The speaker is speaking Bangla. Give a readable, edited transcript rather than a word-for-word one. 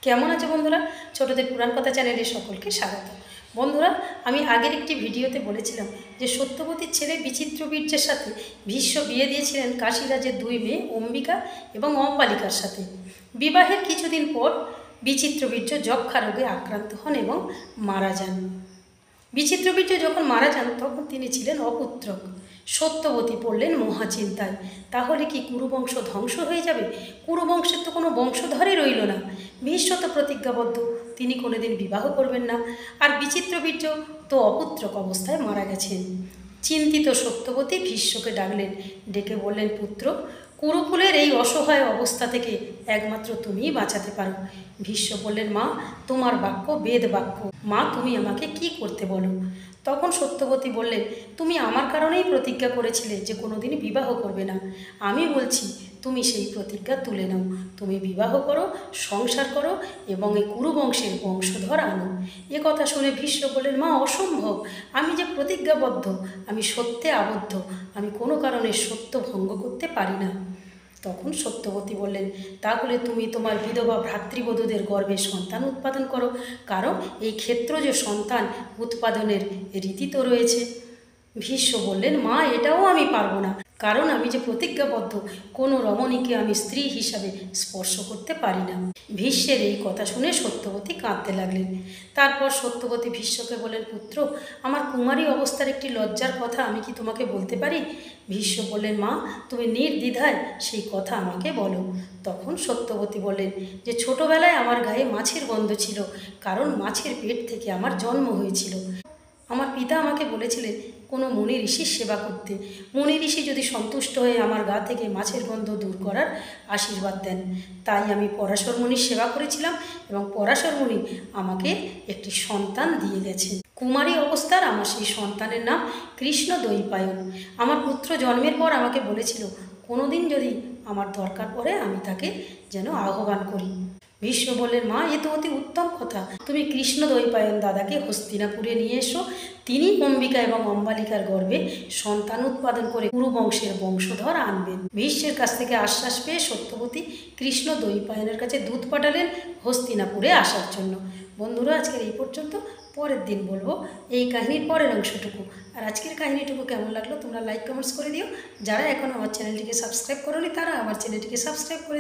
কেমন আছে বন্ধুরা? ছোটদের পুরাণ কথা চ্যানেলে সকলকে স্বাগত। বন্ধুরা, আমি আগের একটি ভিডিওতে বলেছিলাম যে সত্যবতীর ছেলে বিচিত্রবীর্যের সাথে ভীষ্ম বিয়ে দিয়েছিলেন কাশীরাজের দুই মেয়ে অম্বিকা এবং অম্বালিকার সাথে। বিবাহের কিছুদিন পর বিচিত্রবীর্য যক্ষা রোগে আক্রান্ত হন এবং মারা যান। বিচিত্রবীর্য যখন মারা যান তখন তিনি ছিলেন অপুত্রক। সত্যবতী পড়লেন মহাচিন্তায়। তাহলে কি কুরুবংশ ধ্বংস হয়ে যাবে? কুরুবংশের তো কোনো বংশধরই রইল না। ভীষ্ম তো প্রতিজ্ঞাবদ্ধ, তিনি কোনোদিন বিবাহ করবেন না, আর বিচিত্রবীর্য তো অপুত্রক অবস্থায় মারা গেছেন। চিন্তিত সত্যবতী ভীষ্মকে ডাকলেন, ডেকে বললেন, পুত্র, কুরুকুলের এই অসহায় অবস্থা থেকে একমাত্র তুমিই বাঁচাতে পারো। ভীষ্ম বললেন, মা, তোমার বাক্য বেদ বাক্য, মা তুমি আমাকে কি করতে বলো? তখন সত্যবতী বললেন, তুমি আমার কারণেই প্রতিজ্ঞা করেছিলে যে কোনোদিনই বিবাহ করবে না। আমি বলছি তুমি সেই প্রতিজ্ঞা তুলে নাও, তুমি বিবাহ করো, সংসার করো এবং এই কুরুবংশের বংশধর আনো। এ কথা শুনে ভীষ্ম বললেন, মা, অসম্ভব, আমি যে প্রতিজ্ঞাবদ্ধ, আমি সত্যে আবদ্ধ, আমি কোনো কারণে সত্য ভঙ্গ করতে পারি না। তখন সত্যবতী বললেন, তাহলে তুমি তোমার বিধবা ভ্রাতৃবধূদের গর্ভে সন্তান উৎপাদন করো, কারণ এই ক্ষেত্রজ সন্তান উৎপাদনের রীতি তো রয়েছে। ভীষ্ম বললেন, মা, এটাও আমি পারবো না, কারণ আমি যে প্রতিজ্ঞাবদ্ধ, কোনো রমণীকে আমি স্ত্রী হিসাবে স্পর্শ করতে পারি না। ভীষ্মের এই কথা শুনে সত্যবতী কাঁদতে লাগলেন। তারপর সত্যবতী ভীষ্মকে বললেন, পুত্র, আমার কুমারী অবস্থার একটি লজ্জার কথা আমি কি তোমাকে বলতে পারি? ভীষ্ম বললেন, মা, তুমি নির্দ্বিধায় সেই কথা আমাকে বলো। তখন সত্যবতী বললেন যে ছোটবেলায় আমার গায়ে মাছের গন্ধ ছিল, কারণ মাছের পেট থেকে আমার জন্ম হয়েছিল। আমার পিতা আমাকে বলেছিলেন কোনো মুনি ঋষির সেবা করতে। মুনি ঋষি যদি সন্তুষ্ট হয়ে আমার গা থেকে মাছের গন্ধ দূর করার আশীর্বাদ দেন। তাই আমি পরাশর মুনির সেবা করেছিলাম এবং পরাশর মুনি আমাকে একটি সন্তান দিয়ে গেছেন। কুমারী অবস্থার আমার সেই সন্তানের নাম কৃষ্ণ দ্বৈপায়ন। আমার পুত্র জন্মের পর আমাকে বলেছিল কোনোদিন যদি আমার দরকার পড়ে আমি তাকে যেন আহ্বান করি। ভীষ্ম বললেন, মা, এ তো অতি উত্তম কথা, তুমি কৃষ্ণ দ্বৈপায়ন দাদাকে হস্তিনাপুরে নিয়ে এসো, তিনি অম্বিকা এবং অম্বালিকার গর্ভে সন্তান উৎপাদন করে কুরুবংশের বংশধর আনবেন। ভীষ্মের কাছ থেকে আশ্বাস পেয়ে সত্যবতী কৃষ্ণ দ্বৈপায়নের কাছে দূত পাঠালেন হস্তিনাপুরে আসার জন্য। বন্ধুরা, আজকের এই পর্যন্ত, পরের দিন বলবো এই কাহিনীর পরের অংশটুকু। আর আজকের কাহিনীটুকু কেমন লাগলো তোমরা লাইক কমেন্টস করে দিও। যারা এখনও আমার চ্যানেলটিকে সাবস্ক্রাইব করোনি তারা আমার চ্যানেলটিকে সাবস্ক্রাইব করে দিও।